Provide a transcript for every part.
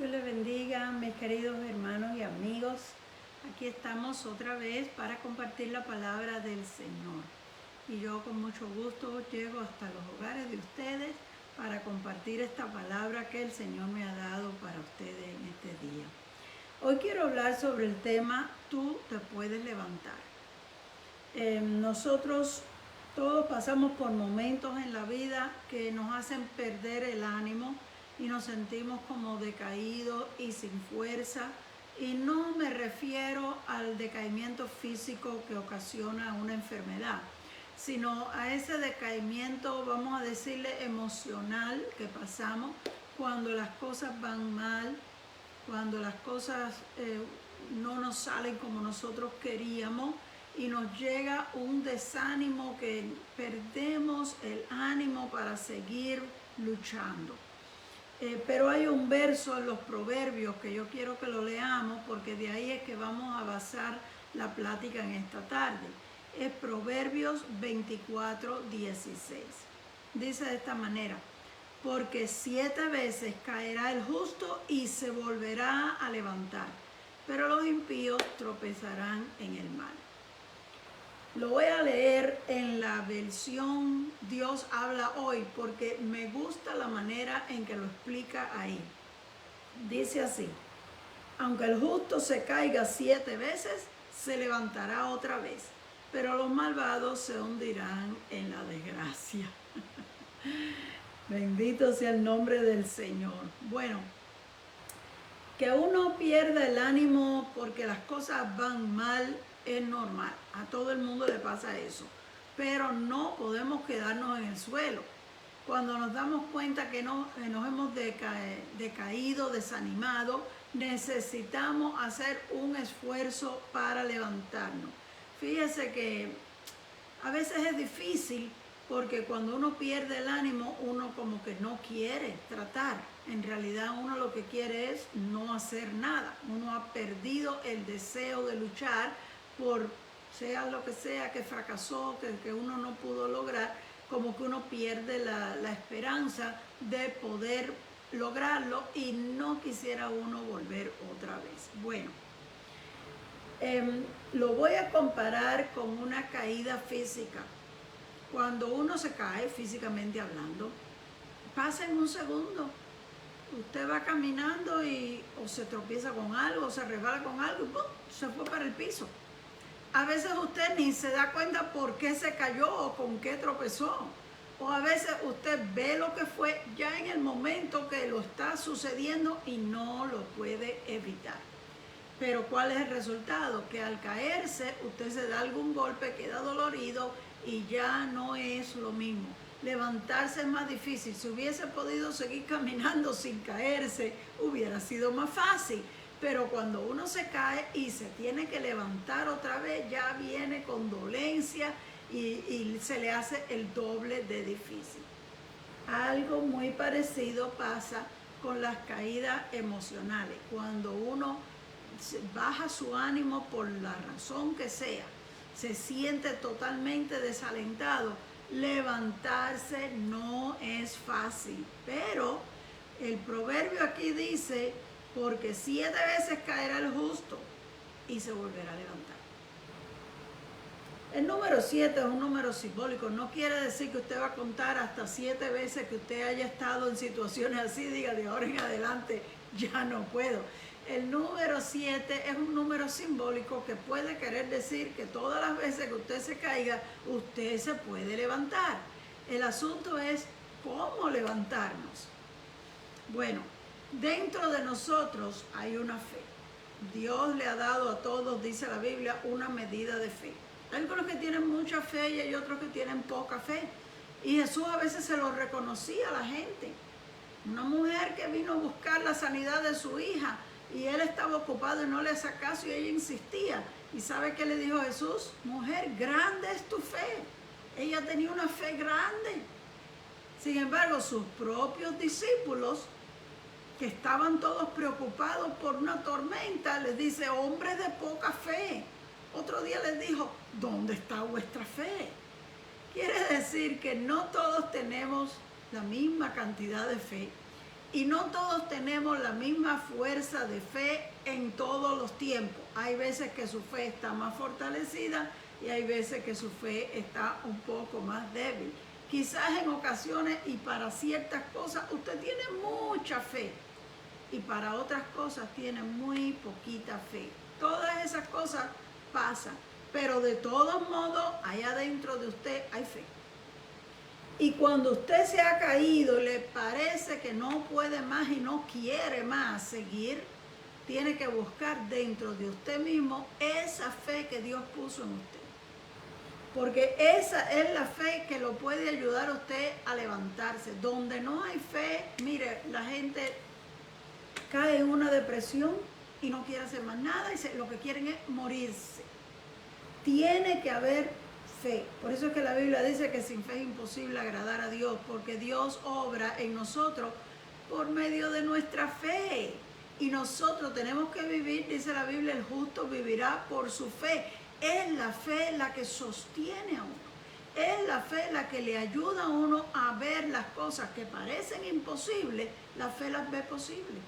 Dios les bendiga, mis queridos hermanos y amigos. Aquí estamos otra vez para compartir la palabra del Señor. Y yo con mucho gusto llego hasta los hogares de ustedes para compartir esta palabra que el Señor me ha dado para ustedes en este día. Hoy quiero hablar sobre el tema Tú te puedes levantar. Nosotros todos pasamos por momentos en la vida que nos hacen perder el ánimo y nos sentimos como decaídos y sin fuerza. Y no me refiero al decaimiento físico que ocasiona una enfermedad, sino a ese decaimiento, vamos a decirle, emocional que pasamos cuando las cosas van mal, cuando las cosas no nos salen como nosotros queríamos y nos llega un desánimo que perdemos el ánimo para seguir luchando. Pero hay un verso en los Proverbios que yo quiero que lo leamos porque de ahí es que vamos a basar la plática en esta tarde. Es Proverbios 24:16. Dice de esta manera: porque 7 veces caerá el justo y se volverá a levantar, pero los impíos tropezarán en el mal. Lo voy a leer en la versión Dios habla hoy porque me gusta la manera en que lo explica ahí. Dice así: aunque el justo se caiga 7 veces, se levantará otra vez, pero los malvados se hundirán en la desgracia. Bendito sea el nombre del Señor. Bueno, que uno pierda el ánimo porque las cosas van mal es normal, a todo el mundo le pasa eso, pero no podemos quedarnos en el suelo. Cuando nos damos cuenta que nos hemos decaído, desanimado, necesitamos hacer un esfuerzo para levantarnos. Fíjese que a veces es difícil porque cuando uno pierde el ánimo, uno como que no quiere tratar. En realidad uno lo que quiere es no hacer nada. Uno ha perdido el deseo de luchar por sea lo que sea que fracasó, que uno no pudo lograr, como que uno pierde la esperanza de poder lograrlo y no quisiera uno volver otra vez. Bueno, lo voy a comparar con una caída física. Cuando uno se cae, físicamente hablando, pasa en un segundo. Usted va caminando y o se tropieza con algo, o se resbala con algo y ¡pum!, se fue para el piso. A veces usted ni se da cuenta por qué se cayó o con qué tropezó. O a veces usted ve lo que fue ya en el momento que lo está sucediendo y no lo puede evitar. Pero ¿cuál es el resultado? Que al caerse usted se da algún golpe, queda dolorido y ya no es lo mismo. Levantarse es más difícil. Si hubiese podido seguir caminando sin caerse, hubiera sido más fácil. Pero cuando uno se cae y se tiene que levantar otra vez, ya viene con dolencia y se le hace el doble de difícil. Algo muy parecido pasa con las caídas emocionales. Cuando uno baja su ánimo por la razón que sea, se siente totalmente desalentado, levantarse no es fácil. Pero el proverbio aquí dice: porque 7 veces caerá el justo y se volverá a levantar. El número 7 es un número simbólico. No quiere decir que usted va a contar hasta 7 veces que usted haya estado en situaciones así, diga de ahora en adelante ya no puedo. El número 7 es un número simbólico que puede querer decir que todas las veces que usted se caiga, usted se puede levantar. El asunto es cómo levantarnos. Bueno, dentro de nosotros hay una fe. Dios le ha dado a todos, dice la Biblia, una medida de fe. Hay algunos que tienen mucha fe y hay otros que tienen poca fe. Y Jesús a veces se lo reconocía a la gente. Una mujer que vino a buscar la sanidad de su hija y él estaba ocupado y no le hacía caso y ella insistía. ¿Y sabe qué le dijo Jesús? Mujer, grande es tu fe. Ella tenía una fe grande. Sin embargo, sus propios discípulos, que estaban todos preocupados por una tormenta, les dice: hombres de poca fe. Otro día les dijo: ¿dónde está vuestra fe? Quiere decir que no todos tenemos la misma cantidad de fe Y no todos tenemos la misma fuerza de fe en todos los tiempos. Hay veces que su fe está más fortalecida y hay veces que su fe está un poco más débil. Quizás en ocasiones y para ciertas cosas usted tiene mucha fe y para otras cosas tiene muy poquita fe. Todas esas cosas pasan, pero de todos modos, allá dentro de usted hay fe. Y cuando usted se ha caído, le parece que no puede más y no quiere más seguir, tiene que buscar dentro de usted mismo esa fe que Dios puso en usted. Porque esa es la fe que lo puede ayudar a usted a levantarse. Donde no hay fe, mire, la gente cae en una depresión y no quiere hacer más nada y lo que quieren es morirse. Tiene que haber fe. Por eso es que la Biblia dice que sin fe es imposible agradar a Dios, porque Dios obra en nosotros por medio de nuestra fe. Y nosotros tenemos que vivir, dice la Biblia, el justo vivirá por su fe. Es la fe la que sostiene a uno. Es la fe la que le ayuda a uno a ver las cosas que parecen imposibles, la fe las ve posibles.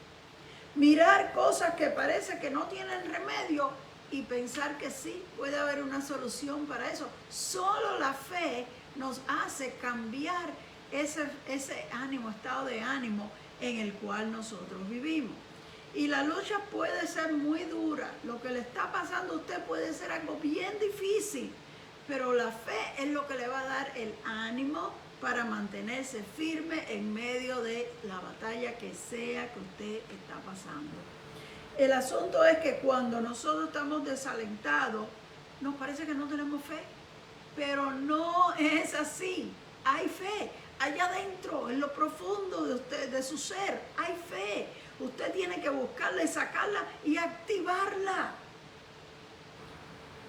Mirar cosas que parece que no tienen remedio y pensar que sí, puede haber una solución para eso. Solo la fe nos hace cambiar ese ánimo, estado de ánimo en el cual nosotros vivimos. Y la lucha puede ser muy dura. Lo que le está pasando a usted puede ser algo bien difícil, pero la fe es lo que le va a dar el ánimo para mantenerse firme en medio de la batalla que sea que usted está pasando. El asunto es que cuando nosotros estamos desalentados, nos parece que no tenemos fe, pero no es así. Hay fe allá adentro, en lo profundo de usted, de su ser, hay fe. Usted tiene que buscarla y sacarla y activarla.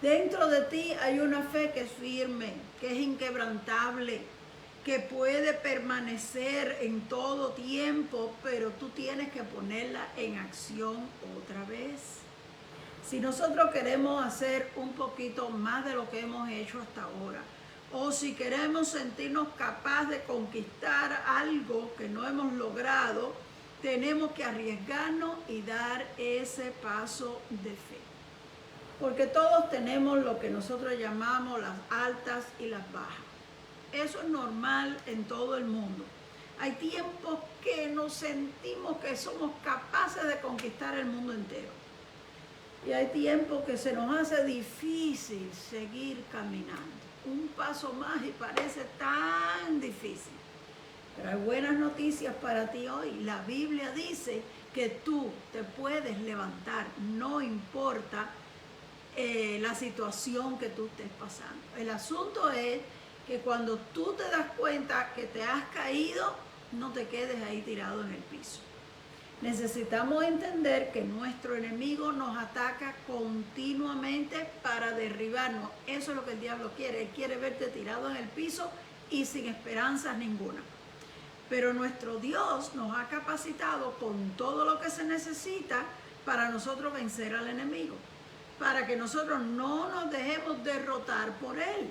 Dentro de ti hay una fe que es firme, que es inquebrantable, que puede permanecer en todo tiempo, pero tú tienes que ponerla en acción otra vez. Si nosotros queremos hacer un poquito más de lo que hemos hecho hasta ahora, o si queremos sentirnos capaces de conquistar algo que no hemos logrado, tenemos que arriesgarnos y dar ese paso de fe. Porque todos tenemos lo que nosotros llamamos las altas y las bajas. Eso es normal en todo el mundo. Hay tiempos que nos sentimos que somos capaces de conquistar el mundo entero. Y hay tiempos que se nos hace difícil seguir caminando. Un paso más y parece tan difícil. Pero hay buenas noticias para ti hoy. La Biblia dice que tú te puedes levantar, no importa la situación que tú estés pasando. El asunto es que cuando tú te das cuenta que te has caído, no te quedes ahí tirado en el piso. Necesitamos entender que nuestro enemigo nos ataca continuamente para derribarnos. Eso es lo que el diablo quiere. Él quiere verte tirado en el piso y sin esperanzas ninguna. Pero nuestro Dios nos ha capacitado con todo lo que se necesita para nosotros vencer al enemigo. Para que nosotros no nos dejemos derrotar por él.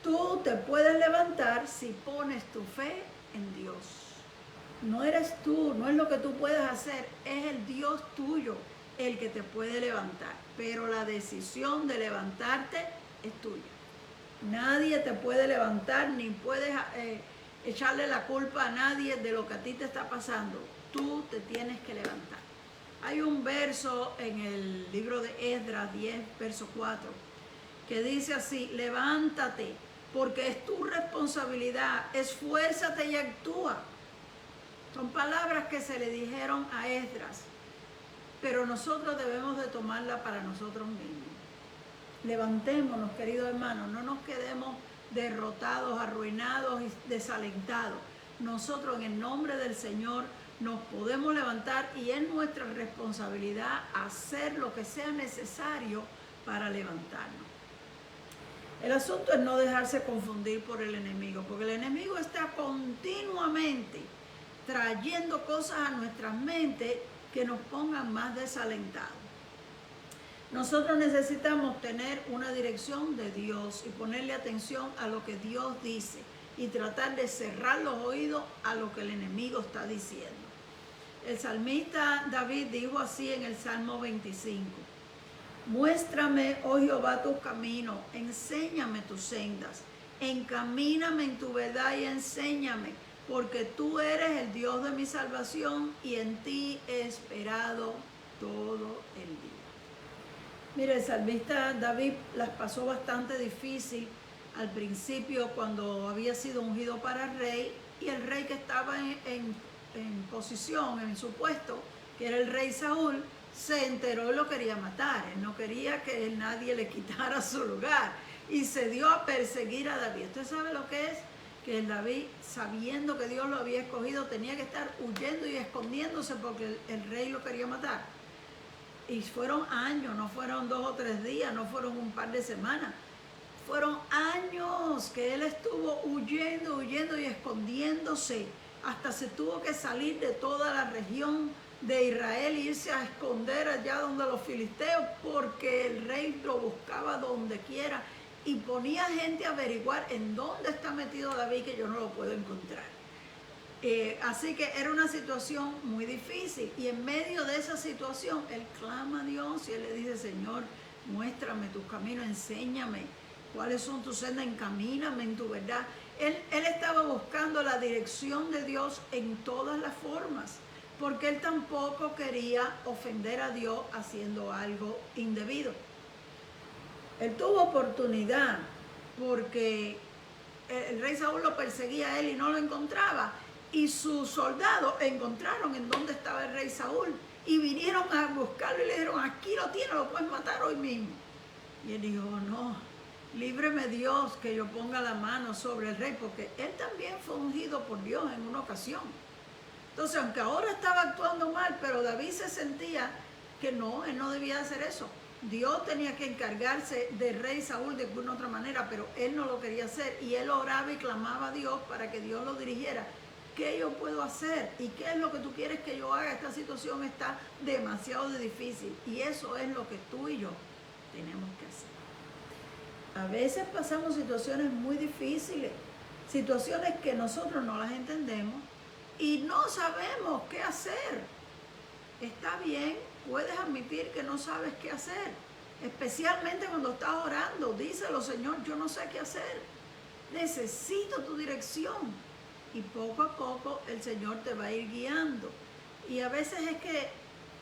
Tú te puedes levantar si pones tu fe en Dios. No eres tú, no es lo que tú puedes hacer, es el Dios tuyo el que te puede levantar. Pero la decisión de levantarte es tuya. Nadie te puede levantar ni puedes echarle la culpa a nadie de lo que a ti te está pasando. Tú te tienes que levantar. Hay un verso en el libro de Esdras 10, verso 4, que dice así: levántate, porque es tu responsabilidad, esfuérzate y actúa. Son palabras que se le dijeron a Esdras, pero nosotros debemos de tomarla para nosotros mismos. Levantémonos, queridos hermanos, no nos quedemos derrotados, arruinados y desalentados. Nosotros en el nombre del Señor nos podemos levantar y es nuestra responsabilidad hacer lo que sea necesario para levantarnos. El asunto es no dejarse confundir por el enemigo, porque el enemigo está continuamente trayendo cosas a nuestras mentes que nos pongan más desalentados. Nosotros necesitamos tener una dirección de Dios y ponerle atención a lo que Dios dice y tratar de cerrar los oídos a lo que el enemigo está diciendo. El salmista David dijo así en el Salmo 25. Muéstrame, oh Jehová, tus caminos, enséñame tus sendas, encamíname en tu verdad y enséñame, porque tú eres el Dios de mi salvación y en ti he esperado todo el día. Mire, el salmista David las pasó bastante difícil al principio cuando había sido ungido para rey, y el rey que estaba en posición, en su puesto, que era el rey Saúl, se enteró y lo quería matar. Él no quería que nadie le quitara su lugar y se dio a perseguir a David. ¿Usted sabe lo que es? Que el David, sabiendo que Dios lo había escogido, tenía que estar huyendo y escondiéndose porque el rey lo quería matar. Y fueron años, no fueron 2 o 3 días, no fueron un par de semanas. Fueron años que él estuvo huyendo y escondiéndose. Hasta se tuvo que salir de toda la región de Israel e irse a esconder allá donde los filisteos, porque el rey lo buscaba donde quiera y ponía gente a averiguar en dónde está metido David, que yo no lo puedo encontrar. Así que era una situación muy difícil, y en medio de esa situación él clama a Dios y él le dice: Señor, muéstrame tus caminos, enséñame cuáles son tus sendas, encamíname en tu verdad. Él estaba buscando la dirección de Dios en todas las formas, porque él tampoco quería ofender a Dios haciendo algo indebido. Él tuvo oportunidad porque el rey Saúl lo perseguía a él y no lo encontraba, y sus soldados encontraron en dónde estaba el rey Saúl y vinieron a buscarlo y le dijeron: aquí lo tienes, lo puedes matar hoy mismo. Y él dijo: no, líbreme Dios que yo ponga la mano sobre el rey, porque él también fue ungido por Dios en una ocasión. Entonces, aunque ahora estaba actuando mal, pero David se sentía que no, él no debía hacer eso. Dios tenía que encargarse del rey Saúl de alguna otra manera, pero él no lo quería hacer, y él oraba y clamaba a Dios para que Dios lo dirigiera. ¿Qué yo puedo hacer? ¿Y qué es lo que tú quieres que yo haga? Esta situación está demasiado difícil, y eso es lo que tú y yo tenemos que hacer. A veces pasamos situaciones muy difíciles, situaciones que nosotros no las entendemos y no sabemos qué hacer. Está bien, puedes admitir que no sabes qué hacer, especialmente cuando estás orando. Díselo: Señor, yo no sé qué hacer, necesito tu dirección. Y poco a poco el Señor te va a ir guiando. Y a veces es que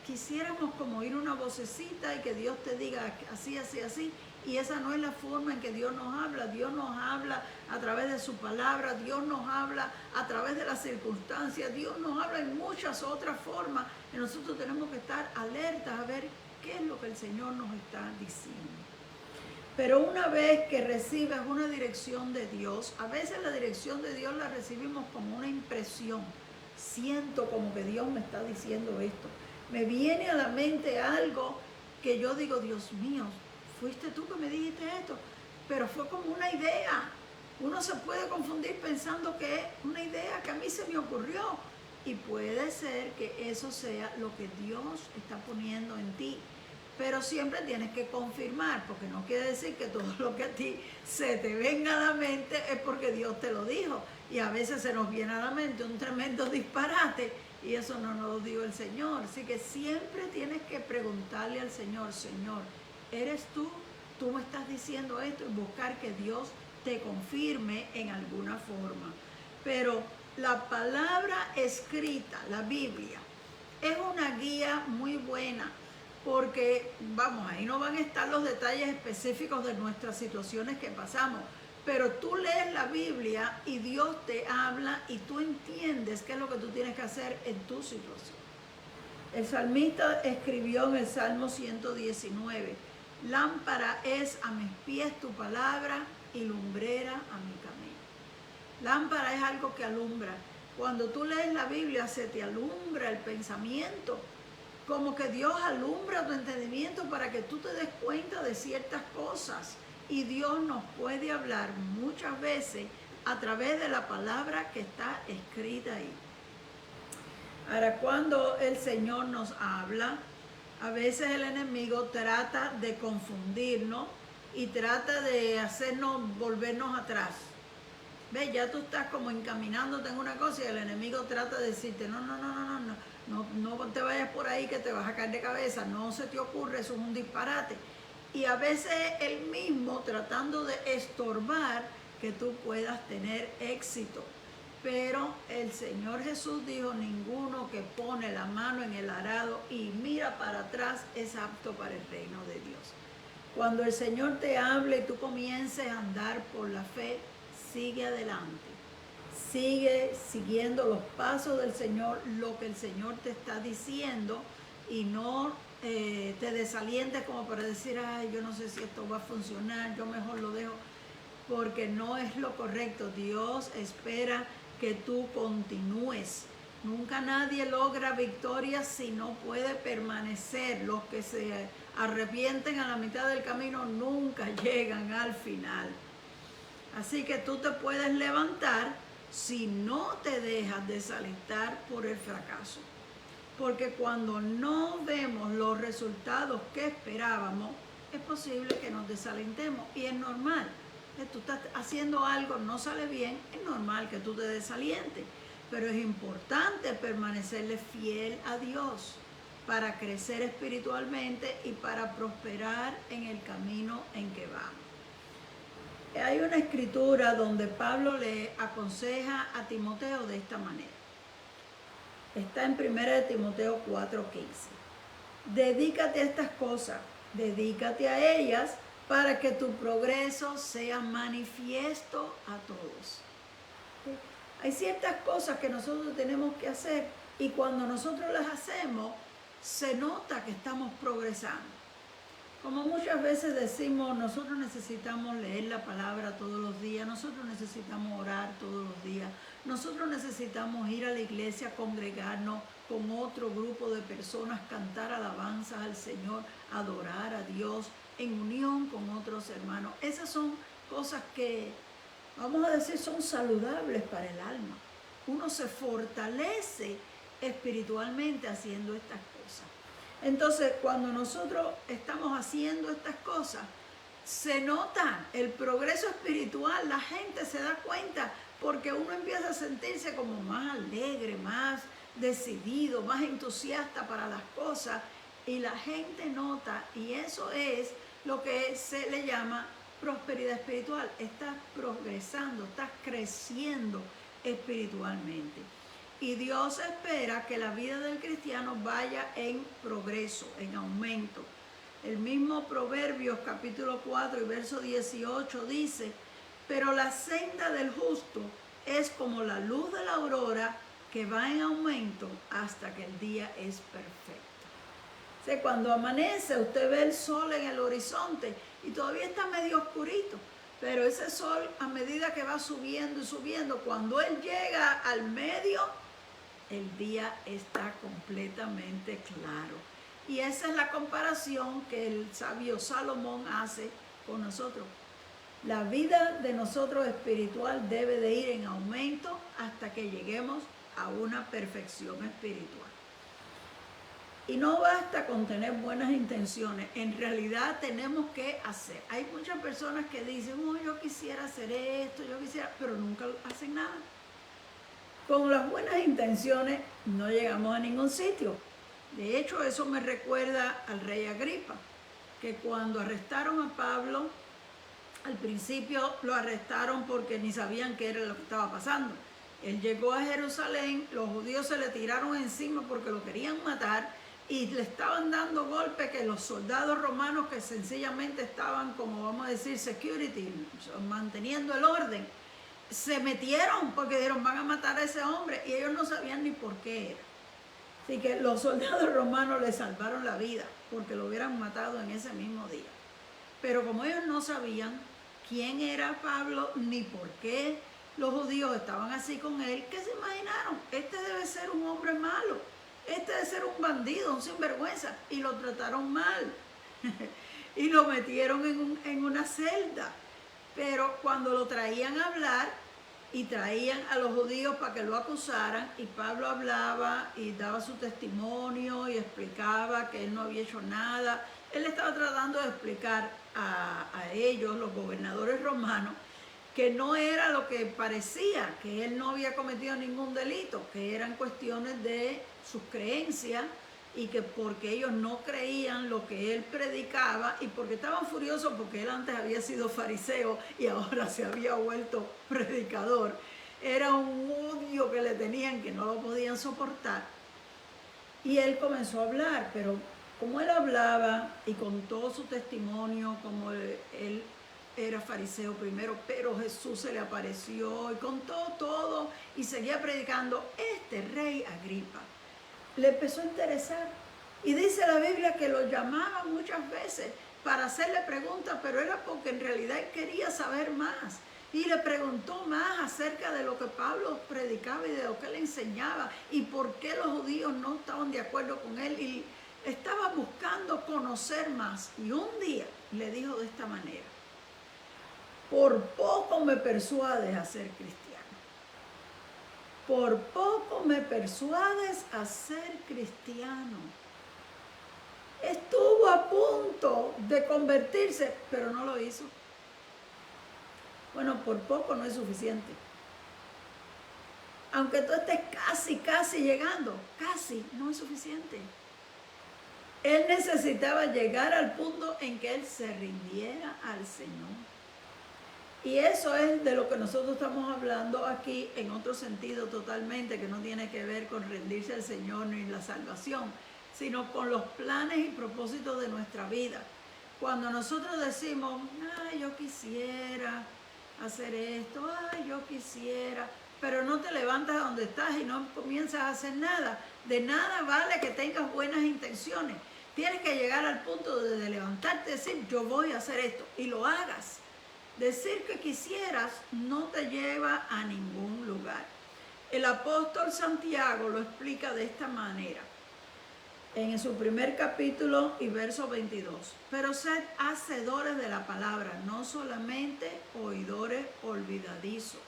quisiéramos como oír una vocecita y que Dios te diga así, así, así. Y esa no es la forma en que Dios nos habla. Dios nos habla a través de su palabra, Dios nos habla a través de las circunstancias, Dios nos habla en muchas otras formas, y nosotros tenemos que estar alertas a ver qué es lo que el Señor nos está diciendo. Pero una vez que recibes una dirección de Dios, a veces la dirección de Dios la recibimos como una impresión. Siento como que Dios me está diciendo esto. Me viene a la mente algo que yo digo: Dios mío, fuiste tú que me dijiste esto, pero fue como una idea. Uno se puede confundir pensando que es una idea que a mí se me ocurrió, y puede ser que eso sea lo que Dios está poniendo en ti. Pero siempre tienes que confirmar, porque no quiere decir que todo lo que a ti se te venga a la mente es porque Dios te lo dijo. Y a veces se nos viene a la mente un tremendo disparate, y eso no nos lo dijo el Señor. Así que siempre tienes que preguntarle al Señor: Señor, ¿eres tú? Tú me estás diciendo esto, y buscar que Dios te confirme en alguna forma. Pero la palabra escrita, la Biblia, es una guía muy buena, porque, vamos, ahí no van a estar los detalles específicos de nuestras situaciones que pasamos, pero tú lees la Biblia y Dios te habla y tú entiendes qué es lo que tú tienes que hacer en tu situación. El salmista escribió en el Salmo 119: lámpara es a mis pies tu palabra y lumbrera a mi camino. Lámpara es algo que alumbra. Cuando tú lees la Biblia, se te alumbra el pensamiento, como que Dios alumbra tu entendimiento para que tú te des cuenta de ciertas cosas. Y Dios nos puede hablar muchas veces a través de la palabra que está escrita ahí. Ahora, cuando el Señor nos habla, a veces el enemigo trata de confundirnos y trata de hacernos volvernos atrás. ¿Ves? Ya tú estás como encaminándote en una cosa y el enemigo trata de decirte, no te vayas por ahí que te vas a caer de cabeza, no se te ocurre, eso es un disparate. Y a veces él mismo tratando de estorbar que tú puedas tener éxito. Pero el Señor Jesús dijo, ninguno que pone la mano en el arado y mira para atrás es apto para el reino de Dios. Cuando el Señor te hable y tú comiences a andar por la fe, sigue adelante. Sigue siguiendo los pasos del Señor, lo que el Señor te está diciendo, y no te desalientes como para decir, ay, yo no sé si esto va a funcionar, yo mejor lo dejo, porque no es lo correcto. Dios espera que tú continúes. Nunca nadie logra victoria si no puede permanecer. Los que se arrepienten a la mitad del camino nunca llegan al final. Así que tú te puedes levantar si no te dejas desalentar por el fracaso. Porque cuando no vemos los resultados que esperábamos, es posible que nos desalentemos y es normal. Tú estás haciendo algo, no sale bien, es normal que tú te desalientes, pero es importante permanecerle fiel a Dios para crecer espiritualmente y para prosperar en el camino en que vamos. Hay una escritura donde Pablo le aconseja a Timoteo de esta manera. Está en 1 Timoteo 4:15. Dedícate a estas cosas, dedícate a ellas para que tu progreso sea manifiesto a todos. ¿Sí? Hay ciertas cosas que nosotros tenemos que hacer y cuando nosotros las hacemos, se nota que estamos progresando. Como muchas veces decimos, nosotros necesitamos leer la palabra todos los días, nosotros necesitamos orar todos los días, nosotros necesitamos ir a la iglesia, congregarnos con otro grupo de personas, cantar alabanzas al Señor, adorar a Dios en unión con otros hermanos. Esas son cosas que, vamos a decir, son saludables para el alma. Uno se fortalece espiritualmente haciendo estas cosas. Entonces, cuando nosotros estamos haciendo estas cosas, se nota el progreso espiritual, la gente se da cuenta porque uno empieza a sentirse como más alegre, más decidido, más entusiasta para las cosas y la gente nota, y eso es lo que se le llama prosperidad espiritual. Estás progresando, estás creciendo espiritualmente. Y Dios espera que la vida del cristiano vaya en progreso, en aumento. El mismo Proverbios capítulo 4 y verso 18 dice, pero la senda del justo es como la luz de la aurora que va en aumento hasta que el día es perfecto. O sea, cuando amanece usted ve el sol en el horizonte y todavía está medio oscurito. Pero ese sol, a medida que va subiendo y subiendo, cuando él llega al medio, el día está completamente claro. Y esa es la comparación que el sabio Salomón hace con nosotros. La vida de nosotros espiritual debe de ir en aumento hasta que lleguemos a una perfección espiritual. Y no basta con tener buenas intenciones, en realidad tenemos que hacer. Hay muchas personas que dicen, oh, yo quisiera hacer esto, yo quisiera, pero nunca hacen nada. Con las buenas intenciones no llegamos a ningún sitio. De hecho, eso me recuerda al rey Agripa, que cuando arrestaron a Pablo, al principio lo arrestaron porque ni sabían qué era lo que estaba pasando. Él llegó a Jerusalén, los judíos se le tiraron encima porque lo querían matar y le estaban dando golpes que los soldados romanos que sencillamente estaban, como vamos a decir, security, manteniendo el orden, se metieron porque dijeron, van a matar a ese hombre, y ellos no sabían ni por qué era. Así que los soldados romanos le salvaron la vida porque lo hubieran matado en ese mismo día. Pero como ellos no sabían quién era Pablo ni por qué los judíos estaban así con él, ¿qué se imaginaron? Este debe ser un hombre malo, este debe ser un bandido, un sinvergüenza, y lo trataron mal y lo metieron en una celda. Pero cuando lo traían a hablar y traían a los judíos para que lo acusaran, y Pablo hablaba y daba su testimonio y explicaba que él no había hecho nada, él estaba tratando de explicar a ellos, los gobernadores romanos, que no era lo que parecía, que él no había cometido ningún delito, que eran cuestiones de sus creencias y que porque ellos no creían lo que él predicaba y porque estaban furiosos porque él antes había sido fariseo y ahora se había vuelto predicador. Era un odio que le tenían que no lo podían soportar. Y él comenzó a hablar, pero como él hablaba y con todo su testimonio, como él era fariseo primero, pero Jesús se le apareció y contó todo y seguía predicando, este rey Agripa le empezó a interesar. Y dice la Biblia que lo llamaba muchas veces para hacerle preguntas, pero era porque en realidad él quería saber más. Y le preguntó más acerca de lo que Pablo predicaba y de lo que él enseñaba y por qué los judíos no estaban de acuerdo con él. Y estaba buscando conocer más. Y un día le dijo de esta manera: por poco me persuades a ser cristiano. Por poco me persuades a ser cristiano. Estuvo a punto de convertirse, pero no lo hizo. Bueno, por poco no es suficiente. Aunque tú estés casi llegando, casi no es suficiente. Él necesitaba llegar al punto en que él se rindiera al Señor. Y eso es de lo que nosotros estamos hablando aquí en otro sentido totalmente, que no tiene que ver con rendirse al Señor ni la salvación, sino con los planes y propósitos de nuestra vida. Cuando nosotros decimos, ay, yo quisiera hacer esto, ay, yo quisiera, pero no te levantas de donde estás y no comienzas a hacer nada, de nada vale que tengas buenas intenciones. Tienes que llegar al punto de levantarte y decir, yo voy a hacer esto, y lo hagas. Decir que quisieras no te lleva a ningún lugar. El apóstol Santiago lo explica de esta manera. En su primer capítulo y verso 22. Pero sed hacedores de la palabra, no solamente oidores olvidadizos.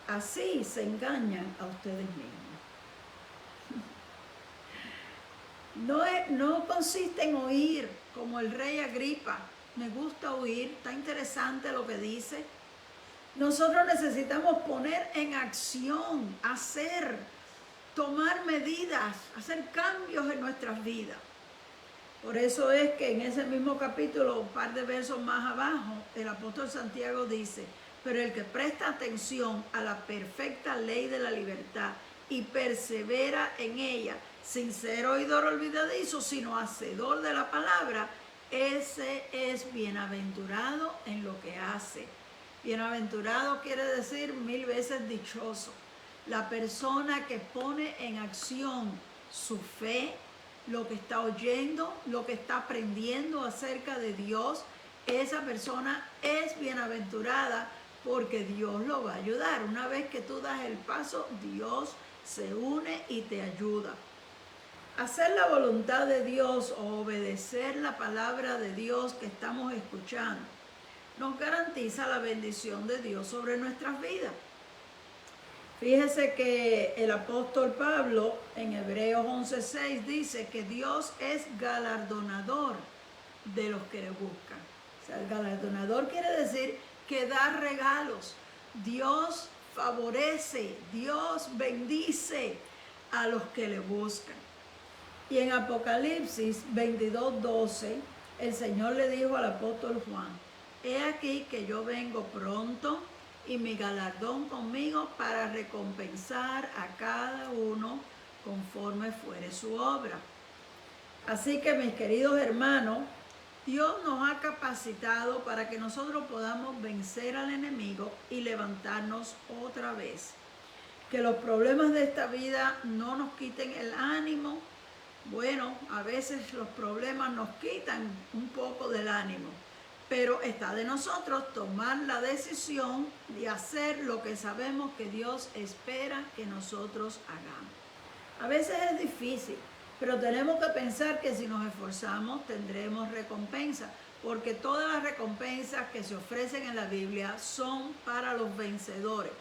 Así se engañan a ustedes mismos. No consiste en oír como el rey Agripa. Me gusta oír, está interesante lo que dice. Nosotros necesitamos poner en acción, hacer, tomar medidas, hacer cambios en nuestras vidas. Por eso es que en ese mismo capítulo, un par de versos más abajo, el apóstol Santiago dice, pero el que presta atención a la perfecta ley de la libertad y persevera en ella, sin ser oidor olvidadizo, sino hacedor de la palabra, ese es bienaventurado en lo que hace. Bienaventurado quiere decir 1000 veces dichoso. La persona que pone en acción su fe, lo que está oyendo, lo que está aprendiendo acerca de Dios, esa persona es bienaventurada porque Dios lo va a ayudar. Una vez que tú das el paso, Dios se une y te ayuda. Hacer la voluntad de Dios o obedecer la palabra de Dios que estamos escuchando nos garantiza la bendición de Dios sobre nuestras vidas. Fíjese que el apóstol Pablo en Hebreos 11:6 dice que Dios es galardonador de los que le buscan. O sea, el galardonador quiere decir que da regalos. Dios favorece, Dios bendice a los que le buscan. Y en Apocalipsis 22:12, el Señor le dijo al apóstol Juan, he aquí que yo vengo pronto y mi galardón conmigo para recompensar a cada uno conforme fuere su obra. Así que mis queridos hermanos, Dios nos ha capacitado para que nosotros podamos vencer al enemigo y levantarnos otra vez. Que los problemas de esta vida no nos quiten el ánimo. Bueno, a veces los problemas nos quitan un poco del ánimo, pero está de nosotros tomar la decisión de hacer lo que sabemos que Dios espera que nosotros hagamos. A veces es difícil, pero tenemos que pensar que si nos esforzamos tendremos recompensa, porque todas las recompensas que se ofrecen en la Biblia son para los vencedores.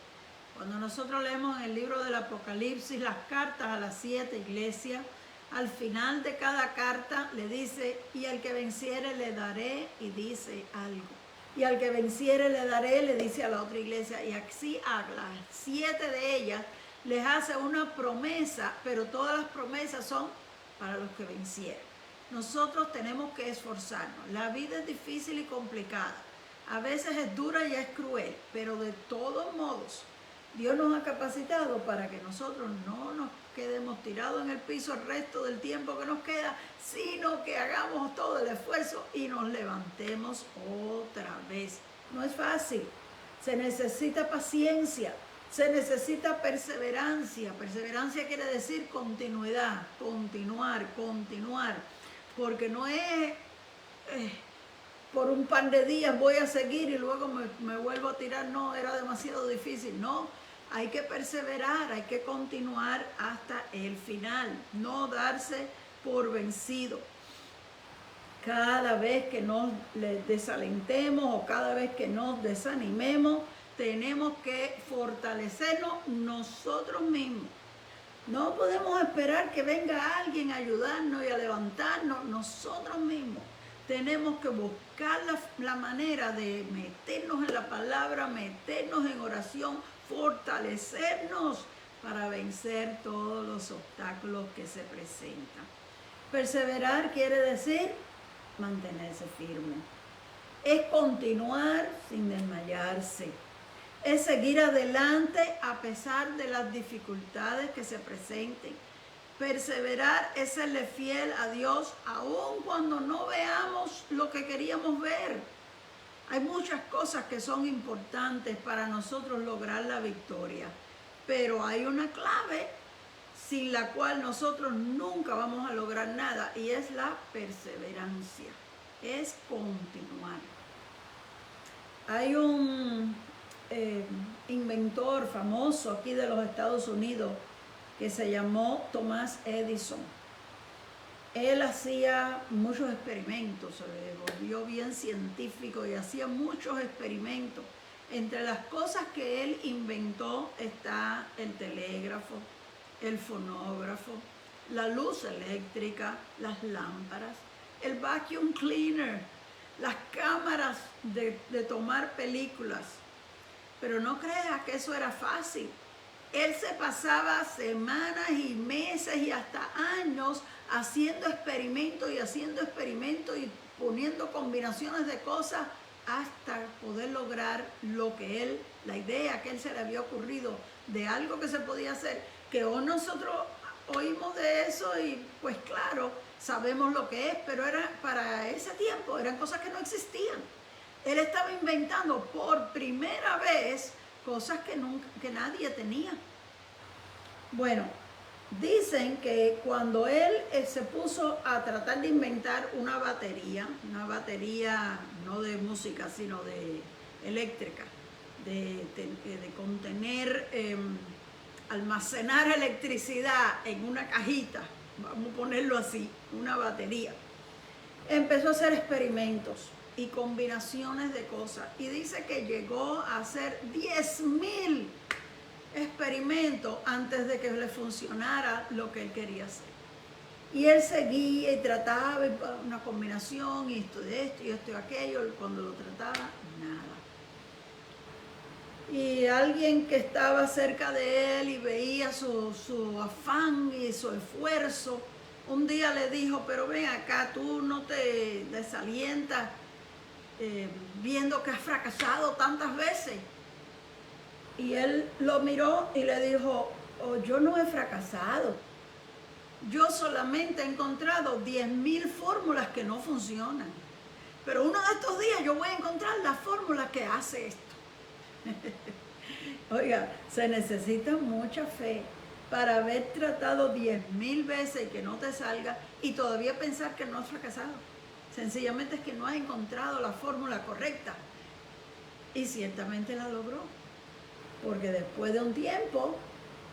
Cuando nosotros leemos en el libro del Apocalipsis las cartas a las 7 iglesias, al final de cada carta le dice, y al que venciere le daré, y dice algo. y al que venciere le daré, le dice a la otra iglesia, y así a las 7 de ellas les hace una promesa, pero todas las promesas son para los que vencieren. Nosotros tenemos que esforzarnos. La vida es difícil y complicada. A veces es dura y es cruel, pero de todos modos, Dios nos ha capacitado para que nosotros no nos quedemos tirados en el piso el resto del tiempo que nos queda, sino que hagamos todo el esfuerzo y nos levantemos otra vez. No es fácil. Se necesita paciencia, se necesita perseverancia. Perseverancia quiere decir continuidad, continuar, porque no es por un par de días voy a seguir y luego me vuelvo a tirar, no, era demasiado difícil, no. Hay que perseverar, hay que continuar hasta el final, no darse por vencido. Cada vez que nos desalentemos o cada vez que nos desanimemos, tenemos que fortalecernos nosotros mismos. No podemos esperar que venga alguien a ayudarnos y a levantarnos nosotros mismos. Tenemos que buscar la manera de meternos en la palabra, meternos en oración, fortalecernos para vencer todos los obstáculos que se presentan. Perseverar quiere decir mantenerse firme. Es continuar sin desmayarse. Es seguir adelante a pesar de las dificultades que se presenten. Perseverar es serle fiel a Dios aun cuando no veamos lo que queríamos ver. Hay muchas cosas que son importantes para nosotros lograr la victoria, pero hay una clave sin la cual nosotros nunca vamos a lograr nada y es la perseverancia, es continuar. Hay un inventor famoso aquí de los Estados Unidos que se llamó Thomas Edison. Él hacía muchos experimentos, se volvió bien científico y hacía muchos experimentos. Entre las cosas que él inventó está el telégrafo, el fonógrafo, la luz eléctrica, las lámparas, el vacuum cleaner, las cámaras de tomar películas. Pero no creas que eso era fácil. Él se pasaba semanas y meses y hasta años haciendo experimentos y poniendo combinaciones de cosas hasta poder lograr la idea que él se le había ocurrido de algo que se podía hacer, que hoy nosotros oímos de eso y pues claro, sabemos lo que es, pero para ese tiempo eran cosas que no existían. Él estaba inventando por primera vez cosas que nadie tenía. Bueno, dicen que cuando él se puso a tratar de inventar una batería no de música, sino de eléctrica, de contener, almacenar electricidad en una cajita, vamos a ponerlo así, una batería, empezó a hacer experimentos y combinaciones de cosas. Y dice que llegó a hacer 10,000 experimentos antes de que le funcionara lo que él quería hacer. Y él seguía y trataba una combinación y esto y aquello, y cuando lo trataba, nada. Y alguien que estaba cerca de él y veía su afán y su esfuerzo, un día le dijo, pero ven acá, tú no te desalientas viendo que has fracasado tantas veces. Y él lo miró y le dijo, yo no he fracasado, yo solamente he encontrado 10,000 fórmulas que no funcionan, pero uno de estos días yo voy a encontrar la fórmula que hace esto. Oiga, se necesita mucha fe para haber tratado 10,000 veces y que no te salga y todavía pensar que no has fracasado. Sencillamente es que no has encontrado la fórmula correcta. Y ciertamente la logró, porque después de un tiempo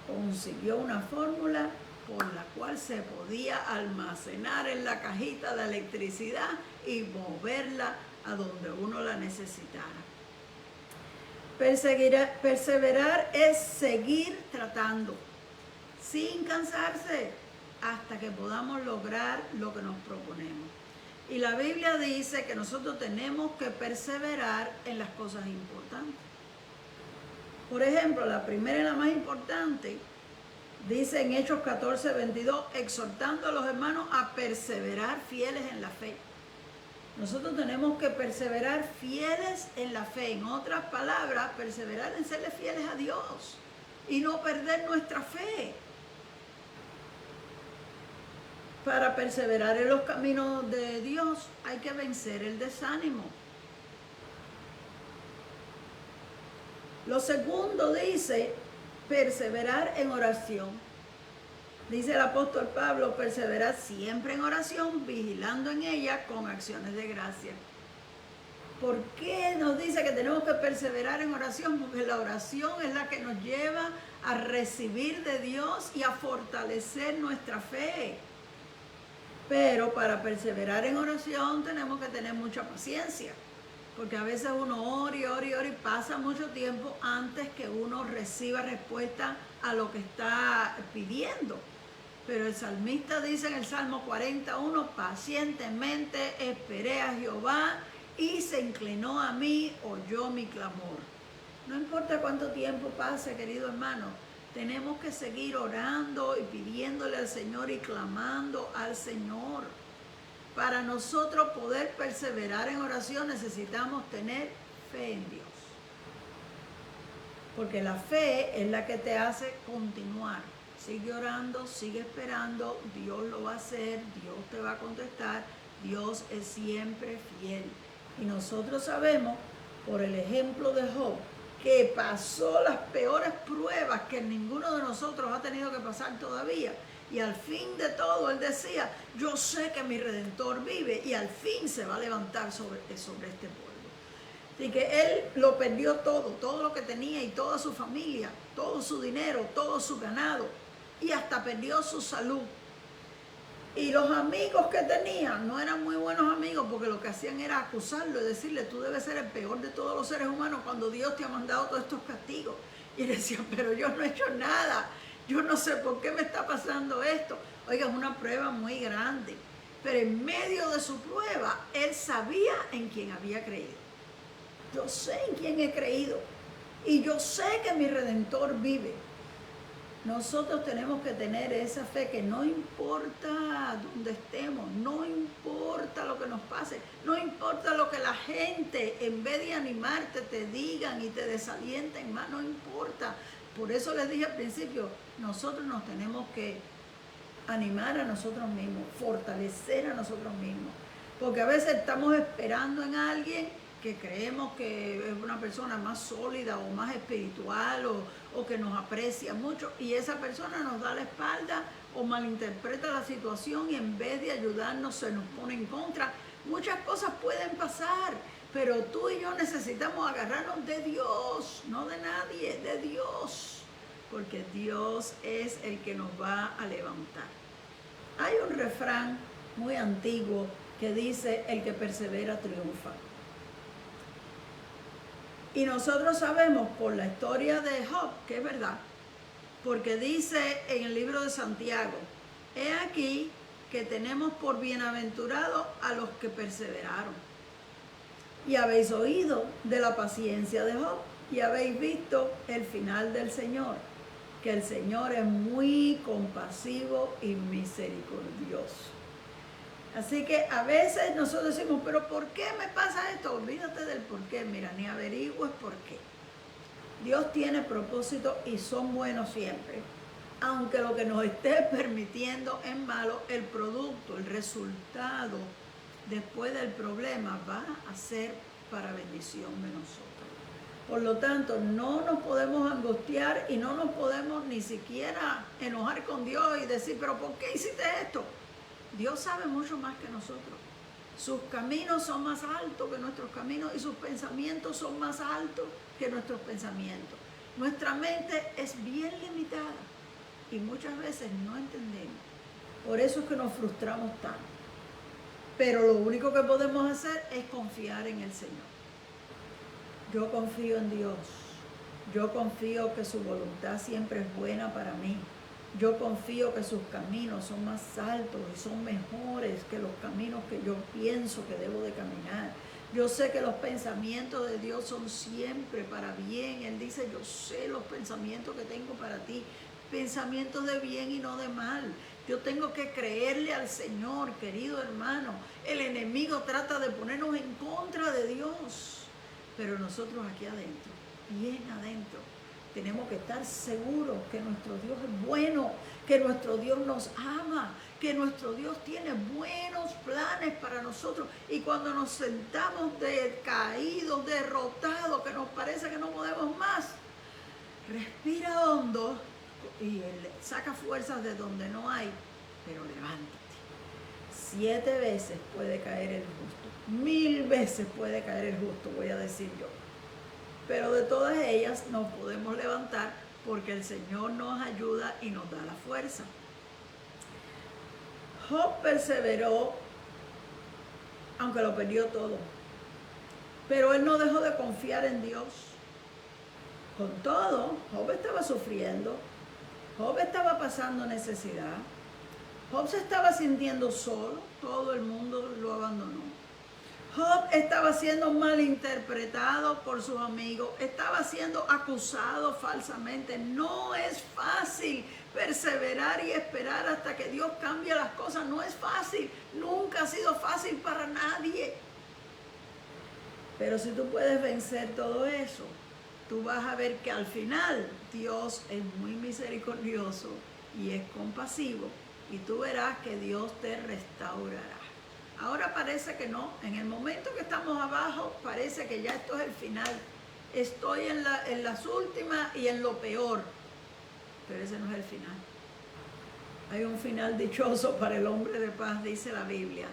consiguió una fórmula por la cual se podía almacenar en la cajita de electricidad y moverla a donde uno la necesitara. Perseverar es seguir tratando, sin cansarse, hasta que podamos lograr lo que nos proponemos. Y la Biblia dice que nosotros tenemos que perseverar en las cosas importantes. Por ejemplo, la primera y la más importante, dice en Hechos 14:22, exhortando a los hermanos a perseverar fieles en la fe. Nosotros tenemos que perseverar fieles en la fe. En otras palabras, perseverar en serle fieles a Dios y no perder nuestra fe. Para perseverar en los caminos de Dios hay que vencer el desánimo. Lo segundo dice, perseverar en oración. Dice el apóstol Pablo, perseverar siempre en oración, vigilando en ella con acciones de gracia. ¿Por qué nos dice que tenemos que perseverar en oración? Porque la oración es la que nos lleva a recibir de Dios y a fortalecer nuestra fe. Pero para perseverar en oración tenemos que tener mucha paciencia. Porque a veces uno ora y pasa mucho tiempo antes que uno reciba respuesta a lo que está pidiendo. Pero el salmista dice en el Salmo 41, pacientemente esperé a Jehová y se inclinó a mí, oyó mi clamor. No importa cuánto tiempo pase, querido hermano, tenemos que seguir orando y pidiéndole al Señor y clamando al Señor. Para nosotros poder perseverar en oración necesitamos tener fe en Dios. Porque la fe es la que te hace continuar. Sigue orando, sigue esperando, Dios lo va a hacer, Dios te va a contestar, Dios es siempre fiel. Y nosotros sabemos, por el ejemplo de Job, que pasó las peores pruebas que ninguno de nosotros ha tenido que pasar todavía. Y al fin de todo, él decía, yo sé que mi Redentor vive y al fin se va a levantar sobre este pueblo. Así que él lo perdió todo lo que tenía y toda su familia, todo su dinero, todo su ganado y hasta perdió su salud. Y los amigos que tenía no eran muy buenos amigos porque lo que hacían era acusarlo y decirle, tú debes ser el peor de todos los seres humanos cuando Dios te ha mandado todos estos castigos. Y él decía, pero yo no he hecho nada. Yo no sé por qué me está pasando esto. Oiga, es una prueba muy grande. Pero en medio de su prueba, él sabía en quién había creído. Yo sé en quién he creído. Y yo sé que mi Redentor vive. Nosotros tenemos que tener esa fe que no importa dónde estemos, no importa lo que nos pase, no importa lo que la gente, en vez de animarte, te digan y te desalienten más, no importa. Por eso les dije al principio, nosotros nos tenemos que animar a nosotros mismos, fortalecer a nosotros mismos. Porque a veces estamos esperando en alguien que creemos que es una persona más sólida o más espiritual o que nos aprecia mucho y esa persona nos da la espalda o malinterpreta la situación y en vez de ayudarnos se nos pone en contra. Muchas cosas pueden pasar. Pero tú y yo necesitamos agarrarnos de Dios, no de nadie, de Dios. Porque Dios es el que nos va a levantar. Hay un refrán muy antiguo que dice, el que persevera triunfa. Y nosotros sabemos por la historia de Job, que es verdad, porque dice en el libro de Santiago, he aquí que tenemos por bienaventurados a los que perseveraron. Y habéis oído de la paciencia de Job y habéis visto el final del Señor, que el Señor es muy compasivo y misericordioso. Así que a veces nosotros decimos, pero ¿por qué me pasa esto? Olvídate del por qué, mira, ni averigües por qué. Dios tiene propósito y son buenos siempre. Aunque lo que nos esté permitiendo es malo, el producto, el resultado después del problema va a ser para bendición de nosotros. Por lo tanto, no nos podemos angustiar y no nos podemos ni siquiera enojar con Dios y decir, pero ¿por qué hiciste esto? Dios sabe mucho más que nosotros. Sus caminos son más altos que nuestros caminos y sus pensamientos son más altos que nuestros pensamientos. Nuestra mente es bien limitada y muchas veces no entendemos. Por eso es que nos frustramos tanto. Pero lo único que podemos hacer es confiar en el Señor. Yo confío en Dios. Yo confío que su voluntad siempre es buena para mí. Yo confío que sus caminos son más altos y son mejores que los caminos que yo pienso que debo de caminar. Yo sé que los pensamientos de Dios son siempre para bien. Él dice, yo sé los pensamientos que tengo para ti, pensamientos de bien y no de mal. Yo tengo que creerle al Señor, querido hermano. El enemigo trata de ponernos en contra de Dios, pero nosotros aquí adentro, bien adentro, tenemos que estar seguros que nuestro Dios es bueno, que nuestro Dios nos ama, que nuestro Dios tiene buenos planes para nosotros. Y cuando nos sentamos decaídos, derrotados, que nos parece que no podemos más, respira hondo y saca fuerzas de donde no hay, pero levántate. 7 veces puede caer el justo, 1000 veces puede caer el justo, voy a decir yo. Pero de todas ellas nos podemos levantar porque el Señor nos ayuda y nos da la fuerza. Job perseveró, aunque lo perdió todo. Pero él no dejó de confiar en Dios. Con todo, Job estaba sufriendo. Job estaba pasando necesidad. Job se estaba sintiendo solo. Todo el mundo lo abandonó. Job estaba siendo malinterpretado por sus amigos, estaba siendo acusado falsamente. No es fácil perseverar y esperar hasta que Dios cambie las cosas. No es fácil, nunca ha sido fácil para nadie. Pero si tú puedes vencer todo eso, tú vas a ver que al final Dios es muy misericordioso y es compasivo. Y tú verás que Dios te restaurará. Ahora parece que no, en el momento que estamos abajo, parece que ya esto es el final. Estoy en las últimas y en lo peor, pero ese no es el final. Hay un final dichoso para el hombre de paz, dice la Biblia,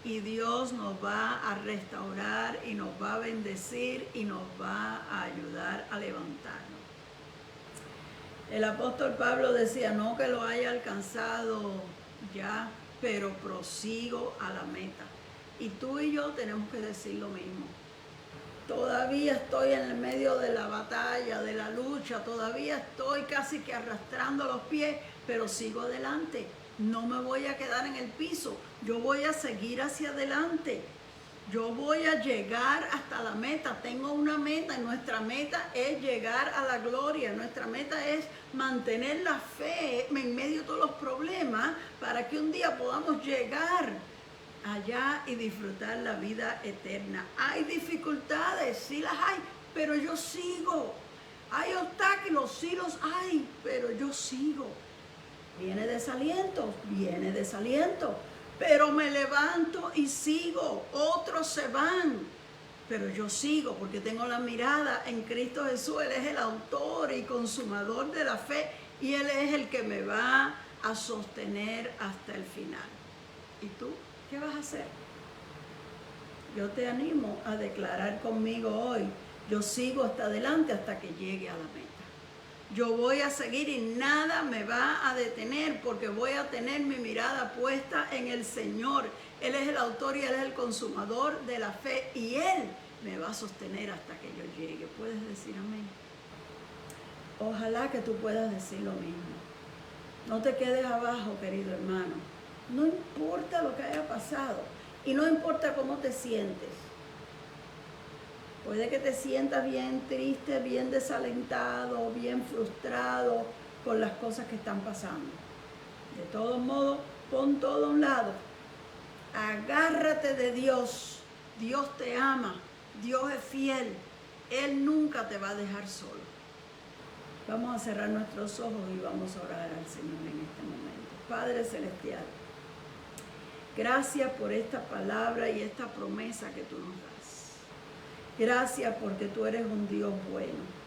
y Dios nos va a restaurar y nos va a bendecir y nos va a ayudar a levantarnos. El apóstol Pablo decía, no que lo haya alcanzado ya, pero prosigo a la meta. Y tú y yo tenemos que decir lo mismo. Todavía estoy en el medio de la batalla, de la lucha, todavía estoy casi que arrastrando los pies, pero sigo adelante. No me voy a quedar en el piso, yo voy a seguir hacia adelante. Yo voy a llegar hasta la meta, tengo una meta y nuestra meta es llegar a la gloria. Nuestra meta es mantener la fe en medio de todos los problemas para que un día podamos llegar allá y disfrutar la vida eterna. Hay dificultades, sí las hay, pero yo sigo. Hay obstáculos, sí los hay, pero yo sigo. Viene desaliento, pero me levanto y sigo. Otros se van, pero yo sigo porque tengo la mirada en Cristo Jesús. Él es el autor y consumador de la fe y Él es el que me va a sostener hasta el final. ¿Y tú qué vas a hacer? Yo te animo a declarar conmigo hoy, yo sigo hasta adelante hasta que llegue a la meta. Yo voy a seguir y nada me va a detener porque voy a tener mi mirada puesta en el Señor. Él es el autor y Él es el consumador de la fe y Él me va a sostener hasta que yo llegue. ¿Puedes decir amén? Ojalá que tú puedas decir lo mismo. No te quedes abajo, querido hermano. No importa lo que haya pasado y no importa cómo te sientes. Puede que te sientas bien triste, bien desalentado, bien frustrado con las cosas que están pasando. De todos modos, pon todo a un lado. Agárrate de Dios. Dios te ama. Dios es fiel. Él nunca te va a dejar solo. Vamos a cerrar nuestros ojos y vamos a orar al Señor en este momento. Padre Celestial, gracias por esta palabra y esta promesa que tú nos das. Gracias porque tú eres un Dios bueno.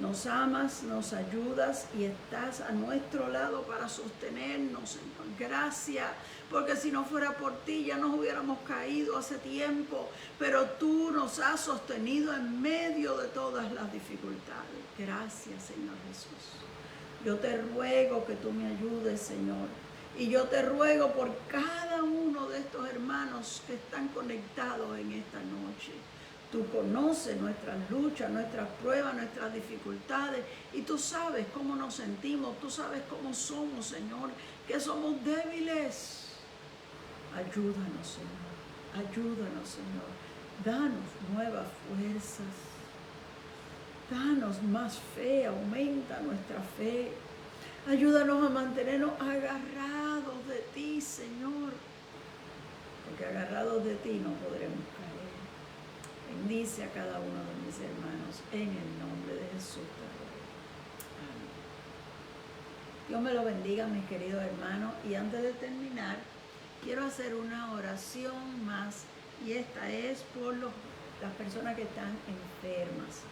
Nos amas, nos ayudas y estás a nuestro lado para sostenernos, Señor. Gracias, porque si no fuera por ti ya nos hubiéramos caído hace tiempo, pero tú nos has sostenido en medio de todas las dificultades. Gracias, Señor Jesús. Yo te ruego que tú me ayudes, Señor. Y yo te ruego por cada uno de estos hermanos que están conectados en esta noche. Tú conoces nuestras luchas, nuestras pruebas, nuestras dificultades y tú sabes cómo nos sentimos, tú sabes cómo somos, Señor, que somos débiles. Ayúdanos, Señor, ayúdanos, Señor. Danos nuevas fuerzas, danos más fe, aumenta nuestra fe. Ayúdanos a mantenernos agarrados de ti, Señor, porque agarrados de ti no podremos caer. Bendice a cada uno de mis hermanos en el nombre de Jesús. Amén. Dios me lo bendiga, mis queridos hermanos. Y antes de terminar, quiero hacer una oración más. Y esta es por las personas que están enfermas.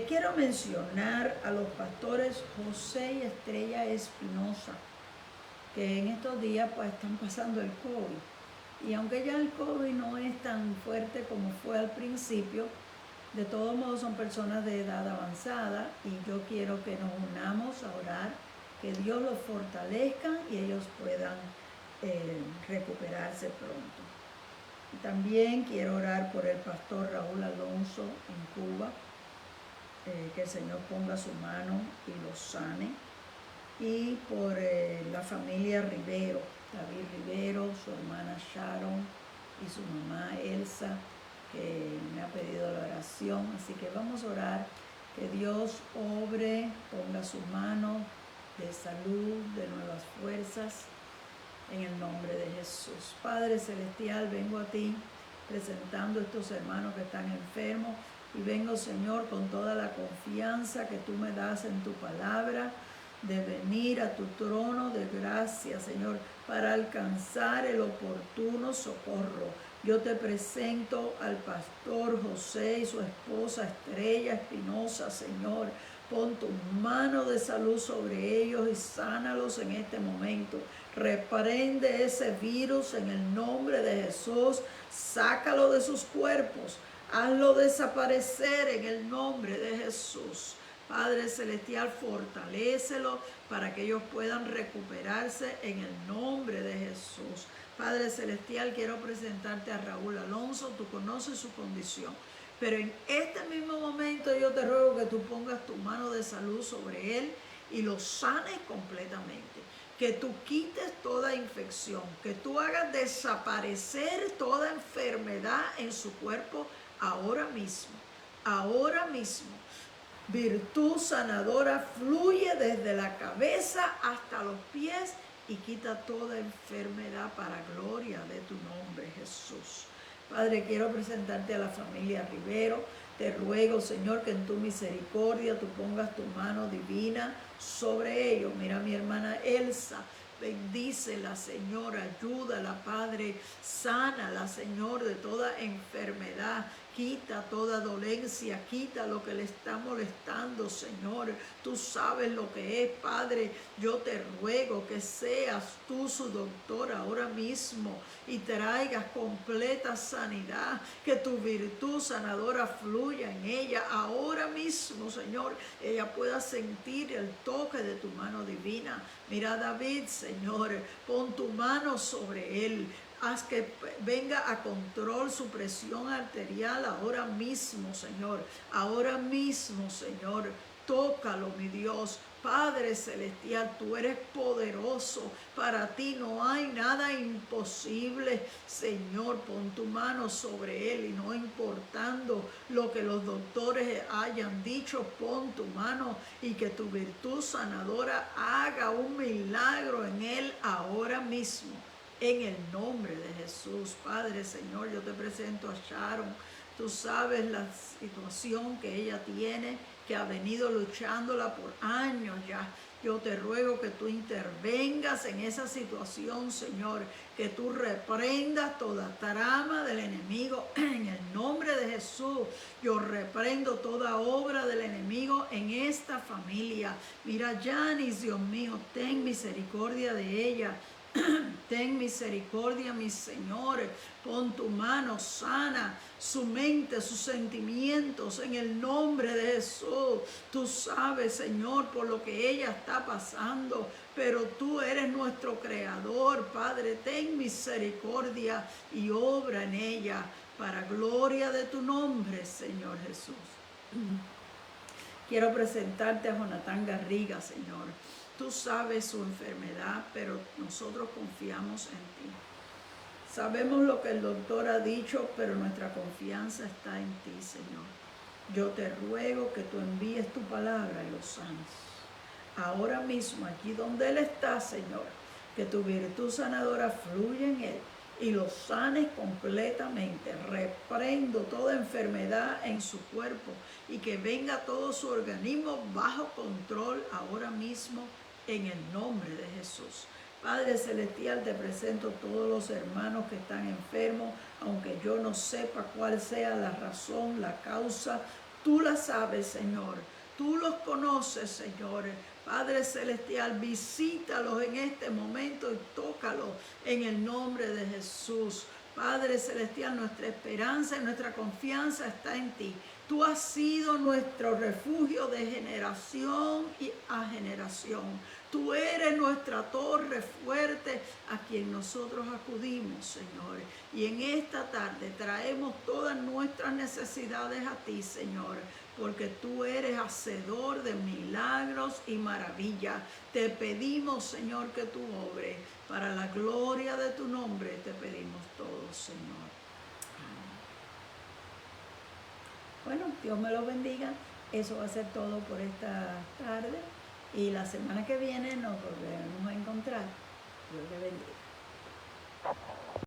Quiero mencionar a los pastores José y Estrella Espinosa, que en estos días pues están pasando el COVID. Y aunque ya el COVID no es tan fuerte como fue al principio, de todos modos son personas de edad avanzada y yo quiero que nos unamos a orar, que Dios los fortalezca y ellos puedan recuperarse pronto. Y también quiero orar por el pastor Raúl Alonso en Cuba, que el Señor ponga su mano y lo sane. Y por la familia Rivero, David Rivero, su hermana Sharon y su mamá Elsa, que me ha pedido la oración. Así que vamos a orar, que Dios obre, ponga su mano de salud, de nuevas fuerzas, en el nombre de Jesús. Padre Celestial, vengo a ti presentando a estos hermanos que están enfermos y vengo, Señor, con toda la confianza que tú me das en tu palabra, de venir a tu trono de gracia, Señor, para alcanzar el oportuno socorro. Yo te presento al pastor José y su esposa Estrella Espinosa, Señor. Pon tu mano de salud sobre ellos y sánalos en este momento. Reprende ese virus en el nombre de Jesús. Sácalo de sus cuerpos. Hazlo desaparecer en el nombre de Jesús. Padre Celestial, fortalécelo para que ellos puedan recuperarse en el nombre de Jesús. Padre Celestial, quiero presentarte a Raúl Alonso. Tú conoces su condición, pero en este mismo momento yo te ruego que tú pongas tu mano de salud sobre él y lo sanes completamente. Que tú quites toda infección, que tú hagas desaparecer toda enfermedad en su cuerpo ahora mismo, ahora mismo. Virtud sanadora fluye desde la cabeza hasta los pies y quita toda enfermedad para gloria de tu nombre, Jesús. Padre, quiero presentarte a la familia Rivero. Te ruego, Señor, que en tu misericordia tú pongas tu mano divina sobre ellos. Mira a mi hermana Elsa. Bendícela, Señor, ayúdala, Padre, sánala, Señor, de toda enfermedad. Quita toda dolencia, quita lo que le está molestando, Señor. Tú sabes lo que es, Padre. Yo te ruego que seas tú su doctor ahora mismo y traigas completa sanidad, que tu virtud sanadora fluya en ella ahora mismo, Señor. Ella pueda sentir el toque de tu mano divina. Mira a David, Señor, pon tu mano sobre él. Haz que venga a control su presión arterial ahora mismo, Señor. Ahora mismo, Señor. Tócalo, mi Dios. Padre Celestial, tú eres poderoso. Para ti no hay nada imposible. Señor, pon tu mano sobre él y no importando lo que los doctores hayan dicho, pon tu mano y que tu virtud sanadora haga un milagro en él ahora mismo. En el nombre de Jesús, Padre, Señor, yo te presento a Sharon. Tú sabes la situación que ella tiene, que ha venido luchándola por años ya. Yo te ruego que tú intervengas en esa situación, Señor, que tú reprendas toda trama del enemigo en el nombre de Jesús. Yo reprendo toda obra del enemigo en esta familia. Mira, Janice, Dios mío, ten misericordia de ella. Ten misericordia, mi Señor. Pon tu mano sana, su mente, sus sentimientos en el nombre de Jesús. Tú sabes, Señor, por lo que ella está pasando, pero tú eres nuestro creador, Padre. Ten misericordia y obra en ella. para gloria de tu nombre, Señor Jesús. Quiero presentarte a Jonathan Garriga, Señor. Tú sabes su enfermedad, pero nosotros confiamos en ti. Sabemos lo que el doctor ha dicho, pero nuestra confianza está en ti, Señor. Yo te ruego que tú envíes tu palabra y lo sanes. Ahora mismo, aquí donde Él está, Señor, que tu virtud sanadora fluya en Él y lo sanes completamente. Reprendo toda enfermedad en su cuerpo y que venga todo su organismo bajo control ahora mismo en el nombre de Jesús. Padre Celestial, te presento todos los hermanos que están enfermos, aunque yo no sepa cuál sea la razón, la causa. Tú la sabes, Señor. Tú los conoces, Señor. Padre Celestial, visítalos en este momento y tócalos en el nombre de Jesús. Padre Celestial, nuestra esperanza y nuestra confianza está en ti. Tú has sido nuestro refugio de generación a generación. Tú eres nuestra torre fuerte a quien nosotros acudimos, Señor. Y en esta tarde traemos todas nuestras necesidades a ti, Señor, porque tú eres hacedor de milagros y maravillas. Te pedimos, Señor, que tú obres. Para la gloria de tu nombre te pedimos todo, Señor. Bueno, Dios me lo bendiga. Eso va a ser todo por esta tarde. Y la semana que viene nos volveremos a encontrar. Dios le bendiga.